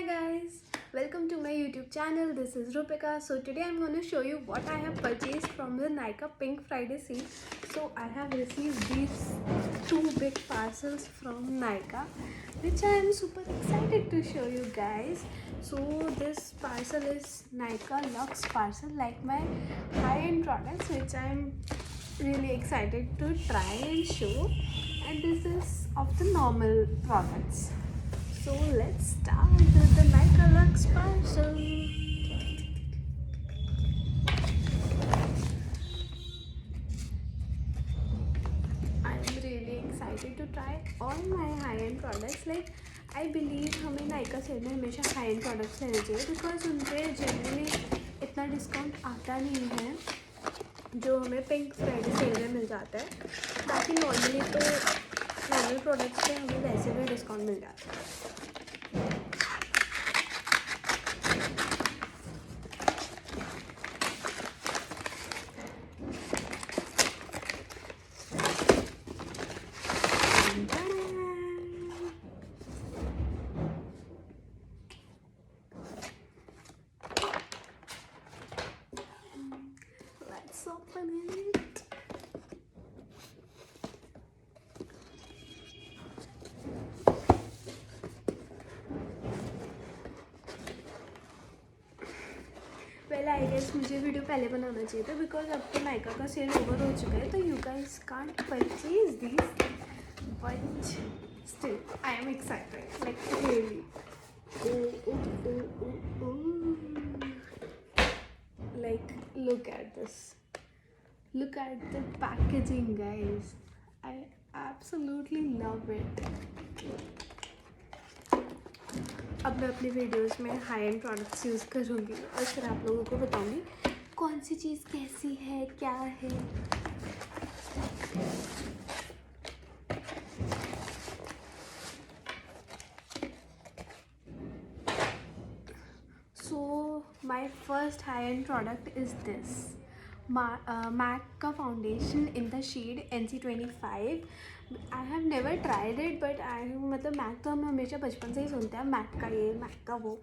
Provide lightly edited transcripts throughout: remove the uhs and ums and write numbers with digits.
guys, welcome to my YouTube channel. This is Rupika. So today I'm going to show you what I have purchased from the Nykaa Pink Friday sale. So I have received these two big parcels from Nykaa, which I am super excited to show you guys. So this parcel is Nykaa Luxe parcel, like my high-end products, which I'm really excited to try and show. And this is of the normal products. So let's start with the Nykaa Luxe parcel. I'm really excited to try all my high-end products. Like I believe हमें Nykaa cell में हमेशा high-end products लेने चाहिए because उन पे generally इतना discount आता नहीं है जो हमें पिंक फ्राइडे सेल में मिल जाता है. बाकी नॉर्मली तो नॉर्मल प्रोडक्ट्स पे हमें वैसे भी डिस्काउंट मिल जाता है. Let's open it. पहले आई गेस मुझे वीडियो पहले बनाना चाहिए था बिकॉज अब तो नायका का सेल ओवर हो चुका है तो you guys can't purchase this but still I am excited like really. Like look at this, look at the packaging guys. I absolutely love it. अब मैं अपनी वीडियोस में हाई एंड प्रोडक्ट्स यूज़ करूँगी और फिर आप लोगों को बताऊँगी कौन सी चीज़ कैसी है क्या है. So my first high-end product is this MAC का foundation in the shade NC25. I have never tried it but मतलब MAC तो हम हमेशा बचपन से ही सुनते हैं MAC का ये MAC का वो.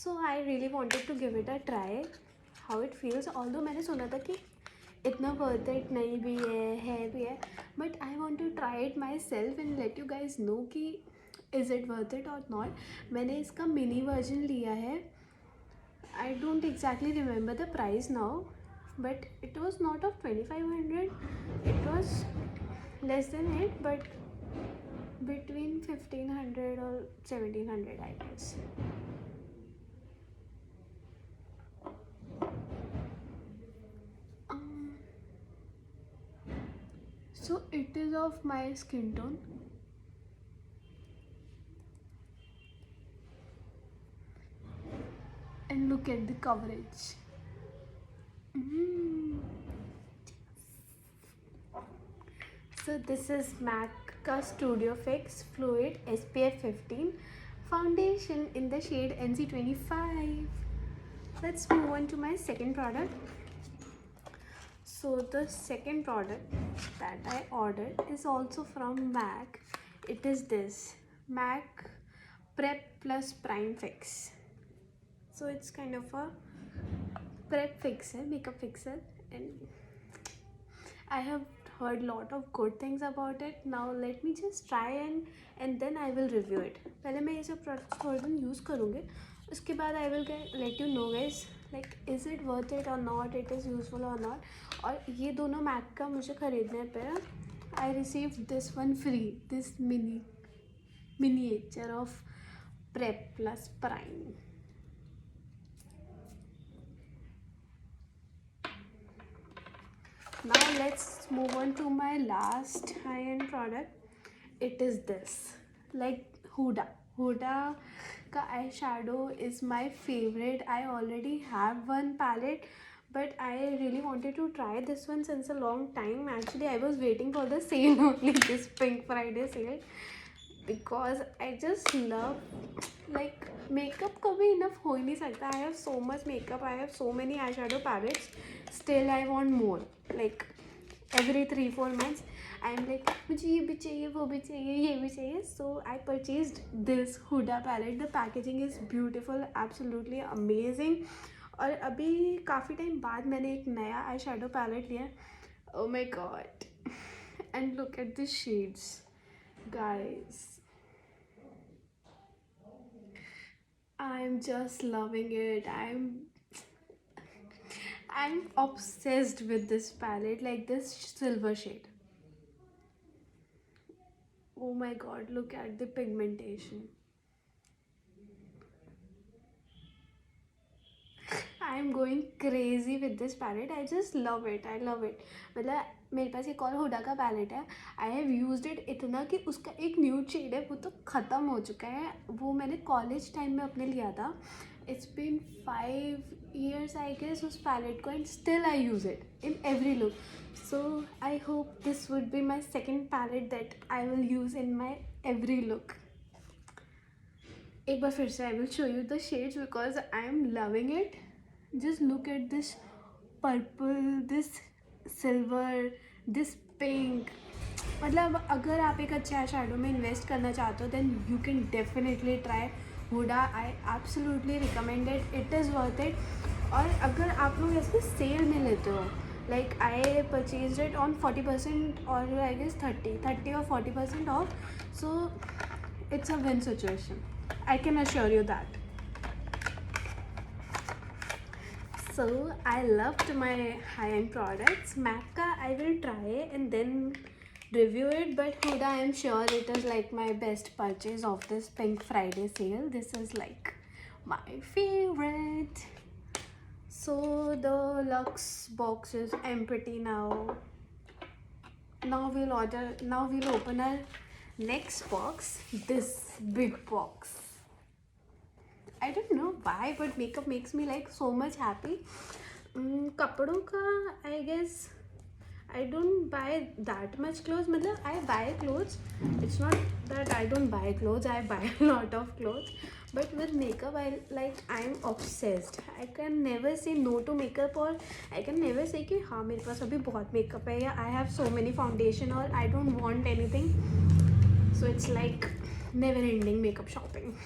So I really wanted to give it a try how it feels. Although मैंने सुना था कि इतना worth it नहीं भी है भी है but I want to try it myself and let you guys know कि is it worth it or not. मैंने इसका मिनी वर्जन लिया है. I don't exactly remember the price now, but it was not of 2500. It was less than it, but between 1500 or 1700, I guess. So it is of my skin tone. And look at the coverage. So this is MAC का Studio Fix Fluid SPF 15 foundation in the shade NC25. Let's move on to my second product. So the second product that I ordered is also from MAC. It is this MAC Prep Plus Prime Fix. So it's kind of a prep fixer, makeup fixer, and I have heard lot of good things about it. Now let me just try and then I will review it. पहले मैं ये सब product थोड़े दिन use करूँगी उसके बाद I will let you know guys like is it worth it or not, it is useful or not. और ये दोनों MAC का मुझे ख़रीदने पे I received this one free, this miniature of Prep Plus Prime. Now let's move on to my last high-end product. It is this, like Huda का eyeshadow is my favorite. I already have one palette but I really wanted to try this one since a long time. Actually I was waiting for the sale only, this Pink Friday sale, because I just love like makeup कभी enough हो ही नहीं सकता. I have so much makeup, I have so many eyeshadow palettes, still I want more. Like every 3-4 months I am like मुझे ये भी चाहिए, वो भी चाहिए, ये भी चाहिए. So I purchased this Huda palette. The packaging is beautiful, absolutely amazing. और अभी काफ़ी टाइम बाद मैंने एक नया आई शेडो पैलेट लिया. Oh my God, and look at the shades guys. I'm just loving it. I'm obsessed with this palette, like this silver shade. Oh my god, look at the pigmentation. I'm going crazy with this palette. I just love it. I love it. मतलब मेरे पास एक और हुडा का palette है. I have used it इतना कि उसका एक न्यूड शेड है वो तो ख़त्म हो चुका है. वो मैंने कॉलेज टाइम में अपने लिया था. It's been 5 years I guess उस पैलेट को, and still I use it in every look. So I hope this would be my second palette that I will use in my every look. एक बार फिर से I will show you the shades because I am loving it. Just look at this purple, this silver, this pink. मतलब अगर आप एक अच्छा eye shadow में इन्वेस्ट करना चाहते हो then you can definitely try Huda. I absolutely recommend it. It is worth it. और अगर आप लोग ऐसे सेल में लेते हो, like I purchased it on 40% or I guess 30 or 40% off. So it's a win situation. I can assure you that. So I loved my high-end products. MAC ka I will try and then review it, but Huda I am sure it is like my best purchase of this Pink Friday sale. This is like my favorite. So the Lux box is empty now. Now we'll open our next box. This big box. I don't know why, but makeup makes me like so much happy. कपड़ों का I guess I don't buy that much clothes. मतलब I buy clothes. It's not that I don't buy clothes. I buy a lot of clothes. But with makeup, I'm obsessed. I can never say no to makeup, or I can never say कि हाँ मेरे पास अभी बहुत makeup है, या I have so many foundation, or I don't want anything. So it's like never-ending makeup shopping.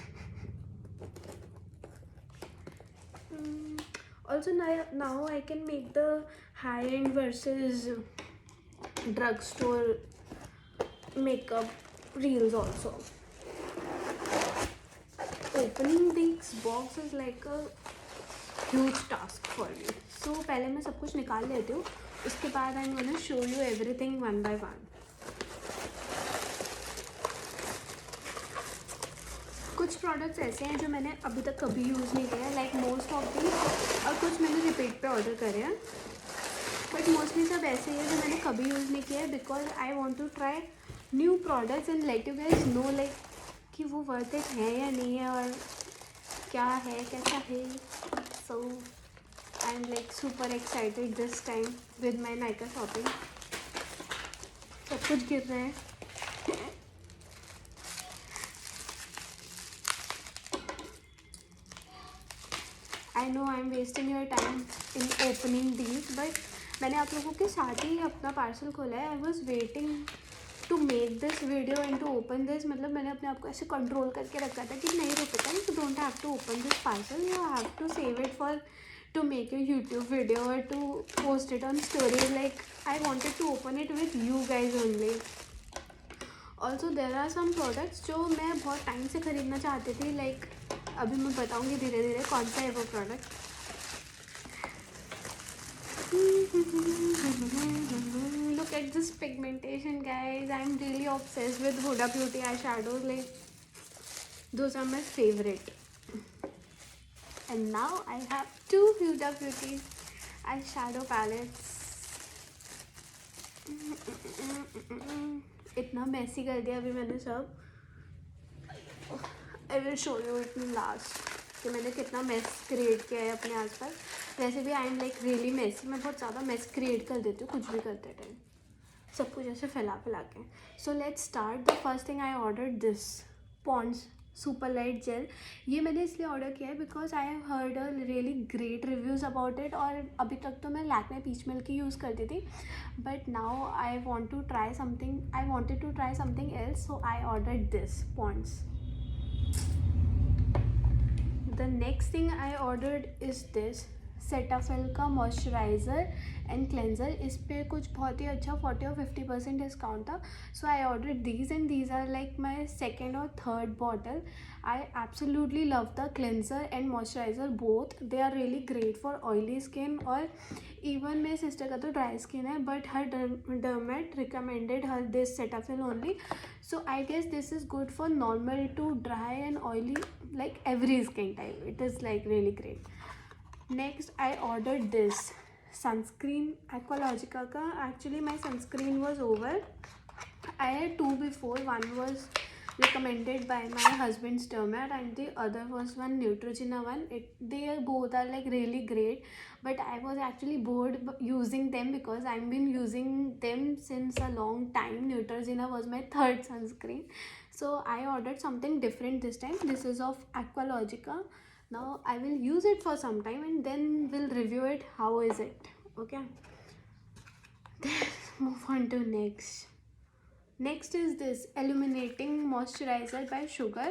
Also now I can make the high-end versus drugstore makeup reels also. Opening this box is like a huge task for me. So पहले मैं सब कुछ निकाल लेती हूँ, उसके बाद I'm gonna show you everything one by one. कुछ प्रोडक्ट्स ऐसे हैं जो मैंने अभी तक कभी यूज़ नहीं किया, लाइक मोस्ट ऑफ दी, और कुछ मैंने रिपीट पे ऑर्डर करे हैं. बट मोस्टली सब ऐसे ही है जो मैंने कभी यूज़ नहीं किया है, because I want to try new products and let you guys know like कि वो वर्थ इट है या नहीं है, और क्या है कैसा है. So I am like super excited this time with my Nykaa shopping. सब कुछ गिर रहा है. I know I'm wasting your time in opening these, but मैंने आप लोगों के साथ ही अपना पार्सल खोला है. I was waiting to make this video and to open this. मतलब मैंने अपने आप को ऐसे कंट्रोल करके रखा था कि नहीं रुपता, you don't have to open this parcel. You have to save it for to make a YouTube video or to post it on stories. Like I wanted to open it with you guys only. Also there are some products जो मैं बहुत time से ख़रीदना चाहती थी. Like अभी मैं बताऊंगी धीरे धीरे कौन सा है वो product. Look at this pigmentation, guys. I'm really obsessed with Huda Beauty eyeshadows. Like those are my favorite. And now I have 2 Huda Beauty eyeshadow palettes. इतना मैसी कर दिया अभी मैंने सब. आई will show you it last कि मैंने कितना mess create किया है अपने आसपास. वैसे भी I am like really messy. मैं बहुत ज़्यादा मेस क्रिएट कर देती हूँ कुछ भी करते टाइम, सब कुछ ऐसे फैला के. So let's start. The first thing I order this Pond's super light gel. ये मैंने इसलिए ऑर्डर किया है because I have heard a really great reviews about it. और अभी तक तो मैं लैक्मे पीच मिल्क की यूज़ करती थी, but now I want to try something, I wanted to try something else, so I ordered this Pond's. The next thing I ordered is this Cetaphil का moisturiser and cleanser. इस पर कुछ बहुत ही अच्छा 40 और 50% डिस्काउंट था, so I order these and these are like my second और third bottle. I absolutely love the cleanser and moisturiser both, they are really great for oily skin. और even मेरे सिस्टर का तो ड्राई स्किन है, but her dermat recommended her this Cetaphil only, so I guess this is good for normal to dry and oily, like every skin type. It is like really great. Next I ordered this sunscreen, Aqualogica ka. Actually my sunscreen was over. I had two before. One was recommended by my husband's dermat and the other was one Neutrogena one. They both are like really great, but I was actually bored using them because I've been using them since a long time. Neutrogena was my third sunscreen, so I ordered something different this time. This is of Aqualogica. Now I will use it for some time and then we'll review it. How is it? Okay. Let's move on to next. Next is this illuminating moisturizer by Sugar.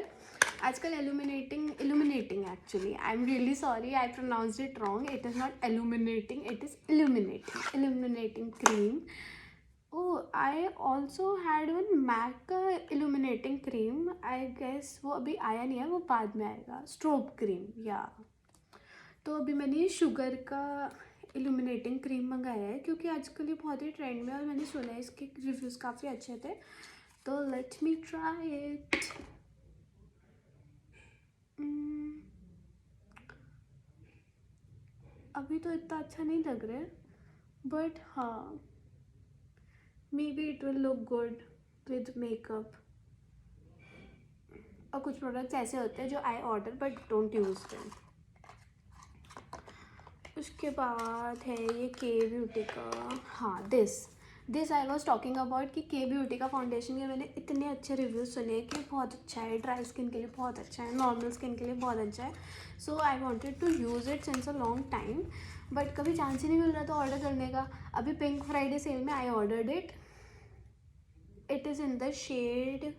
आजकल illuminating actually. I'm really sorry, I pronounced it wrong. It is not illuminating, it is illuminating cream. Oh, I also had one MAC का illuminating cream. I guess वो अभी आया नहीं है, वो बाद में आएगा. Strobe cream, yeah. तो अभी मैंने शुगर का इल्यूमिनेटिंग क्रीम मंगाया है क्योंकि आजकल ये बहुत ही ट्रेंड में, और मैंने सुना है इसके रिव्यूज़ काफ़ी अच्छे थे, तो लेट मी ट्राई इट। अभी तो इतना अच्छा नहीं लग रहा है, बट हाँ, may be it will look good with makeup. और कुछ प्रोडक्ट्स ऐसे होते हैं जो I order but don't use them. उसके बाद है ये के ब्यूटी का, हाँ this I was talking about कि के ब्यूटी का फाउंडेशन के मैंने इतने अच्छे रिव्यूज़ सुने कि बहुत अच्छा है, ड्राई स्किन के लिए बहुत अच्छा है, नॉर्मल स्किन के लिए बहुत अच्छा है। So I wanted to use it since a long time, but कभी चांस ही नहीं मिल रहा था ऑर्डर करने का। अभी पिंक फ्राइडे सेल में I ordered it. It is in the shade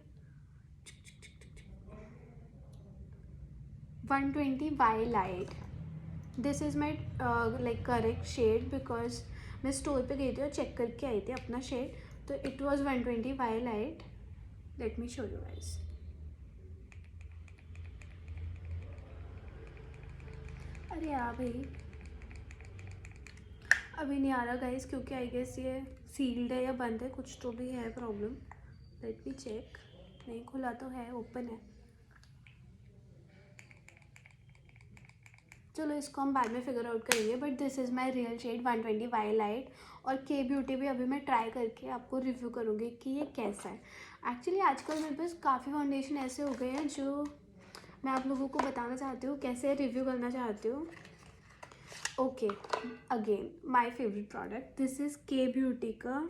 120 Y light. This is my like correct shade because मैं स्टोर पे गई थी और चेक करके आई थी अपना शेड, तो it was 120 Y light. Let me show you guys. अरे यार भाई अभी नहीं आ रहा गाइस, क्योंकि आई गेस ये सील्ड है या बंद है, कुछ तो भी है प्रॉब्लम। Let me check. नहीं खुला तो है, ओपन है। चलो इसको हम बाद में फिगर आउट करेंगे, but this is my real shade 120 Y light. और के ब्यूटी भी अभी मैं ट्राई करके आपको रिव्यू करूँगी कि ये कैसा है। एक्चुअली आजकल मेरे पास काफ़ी फाउंडेशन ऐसे हो गए हैं जो मैं आप लोगों को बताना चाहती हूँ, कैसे रिव्यू करना चाहती हूँ। Okay, again my favourite product, this is के ब्यूटी का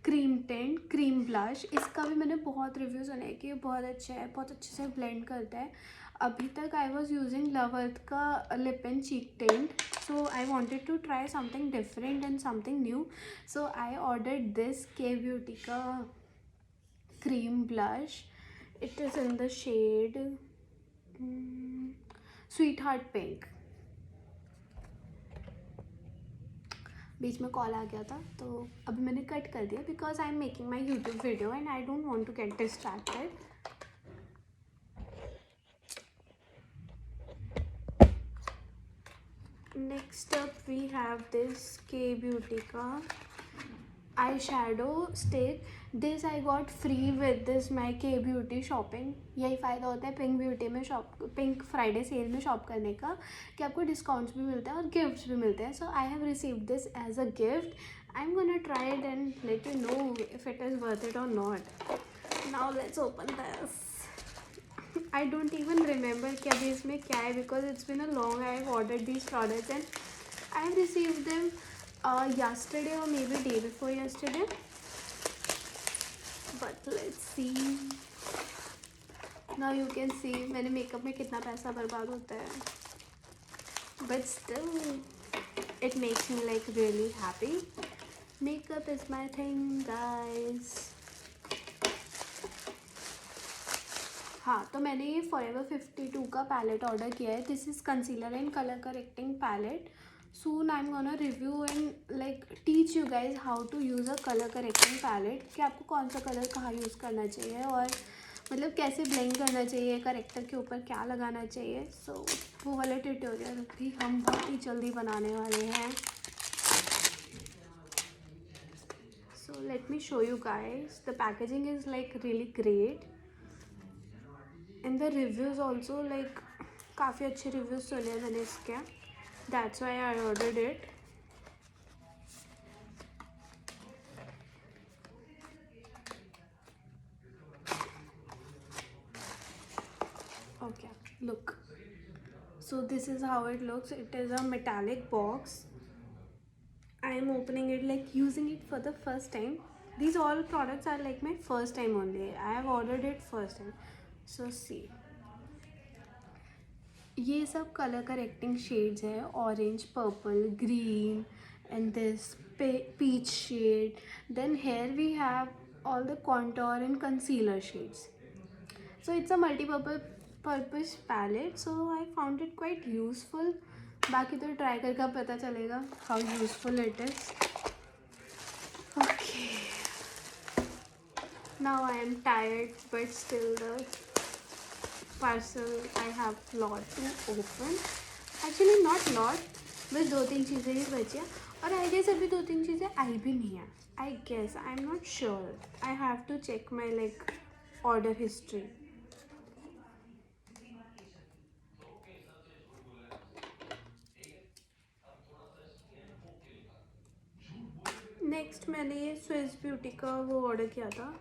क्रीम टेंट क्रीम ब्लश। इसका भी मैंने बहुत रिव्यू सुने कि ये बहुत अच्छा है, बहुत अच्छे से ब्लेंड करता है। अभी तक I was using Love Earth का lip and cheek tint, so I wanted to try something different and something new, so I ordered this Kay Beauty का cream blush. It is in the shade sweetheart pink. बीच में call आ गया था तो अभी मैंने cut कर दिया because I am making my YouTube video and I don't want to get distracted. Next up we have this Kay Beauty का eye shadow stick. This I got free with this my Kay Beauty shopping. यही फ़ायदा होता है pink beauty में pink Friday sale में shop करने का, कि आपको डिस्काउंट्स भी मिलते हैं और गिफ्ट्स भी मिलते हैं। So I have received this as a gift. I am gonna try it and let you know if it is worth it or not. Now let's open this. I don't even remember कि अभी इसमें क्या है because it's been a long I have ordered these products and I have received them yesterday or maybe day before yesterday, but let's see. Now you can see मैंने makeup में कितना पैसा बर्बाद होता है, but still it makes me like really happy. Makeup is my thing, guys. हाँ, तो मैंने ये Forever 52 का पैलेट ऑर्डर किया है. This is concealer and colour correcting palette. Soon I'm gonna review and like teach you guys how to use a color correcting palette, कि आपको कौन सा कलर कहाँ यूज़ करना चाहिए और मतलब कैसे ब्लेंड करना चाहिए, करेक्टर के ऊपर क्या लगाना चाहिए. सो वो वाले ट्यूटोरियल भी हम बहुत ही जल्दी बनाने वाले हैं. So let me show you guys. The packaging is like really great and the reviews also like काफ़ी अच्छे रिव्यूज़ सुने मैंने इसके. That's why I ordered it. Okay, look. So this is how it looks. It is a metallic box. I am opening it, like using it for the first time. These all products are like my first time only. I have ordered it first time. So see. ये सब colour correcting shades है. Orange, purple, green and this peach shade. Then here we have all the contour and concealer shades. So it's a multi-purpose palette. So I found it quite useful. बाकी तो try करके पता चलेगा how useful it is. Okay. Now I am tired, but still the parcel I have lot to open. Actually not lot, बस 2-3 चीज़ें ही बची हैं और आई गेस अभी 2-3 चीज़ें आई भी नहीं है. I guess I am not sure. I have to check my like order history. Next मैंने ये स्विस ब्यूटी का वो ऑर्डर किया था,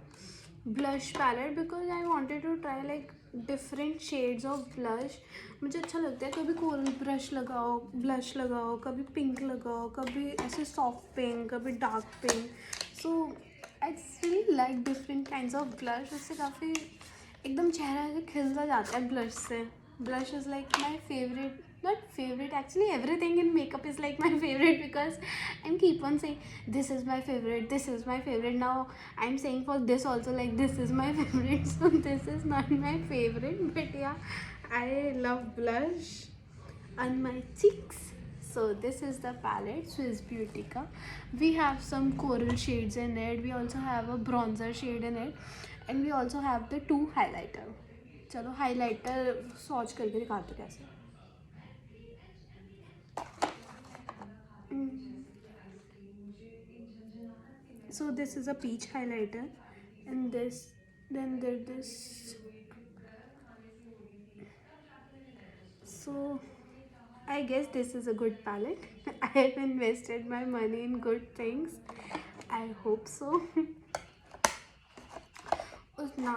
blush palette, because I wanted to try like different shades of blush. मुझे अच्छा लगता है कभी कोरल ब्लश लगाओ, कभी पिंक लगाओ, कभी ऐसे सॉफ्ट पिंक, कभी dark pink. So I really like different kinds of blush. उससे काफ़ी एकदम चेहरा ऐसे खिल सा जाता है ब्लश से. Blush is like my favorite, not favorite, actually everything in makeup is like my favorite, because I keep on saying this is my favorite, this is my favorite. Now I'm saying for this also like this is my favorite. So this is not my favorite, but yeah, I love blush on my cheeks. So this is the palette, Swiss Beauty ka. We have some coral shades in it. We also have a bronzer shade in it, and we also have the 2 highlighter. चलो highlighter swatch करके दिखाते कैसे. So this is a peach highlighter and then there's this. So I guess this is a good palette. I have invested my money in good things. I hope so. ना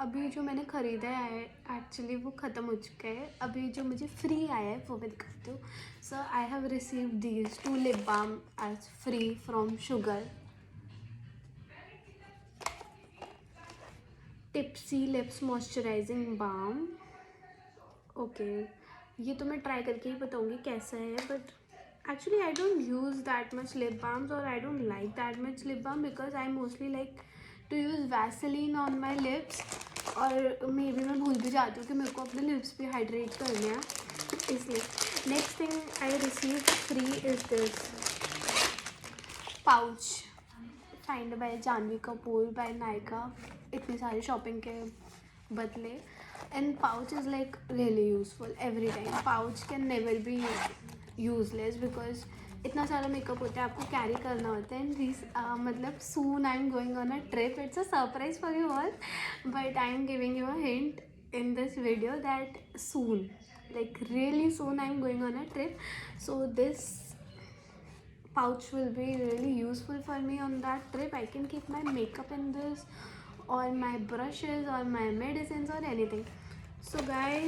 अभी जो मैंने ख़रीदा है actually वो ख़त्म हो चुका है. अभी जो मुझे फ्री आया है वो मैं दिखाती हूँ. So I have receive these 2 lip balm as free from Sugar. Tipsy Lips moisturising balm. Okay, ये तो मैं ट्राई करके ही बताऊँगी कैसा है. But actually I don't use that much lip balms और I don't like that much lip balm, because I mostly like to use Vaseline on my lips. और मे बी मैं भूल भी जाती हूँ कि मेरे को अपने लिप्स भी हाइड्रेट करने हैं, इसलिए. Next thing I receive free is this pouch find by Janhvi Kapoor by Nykaa. इतनी सारी शॉपिंग के बदले. And pouch is like really useful every time. Pouch can never be useless, because इतना सारा मेकअप होता है, आपको कैरी करना होता है. एंड मतलब soon I am going on a trip. It's a surprise for you all, but I am giving you a hint in this video that soon, like really soon, I am going on a trip. So this pouch will be really useful for me on that trip. I can keep my makeup in this, or my brushes, or my medicines, or anything. So guys,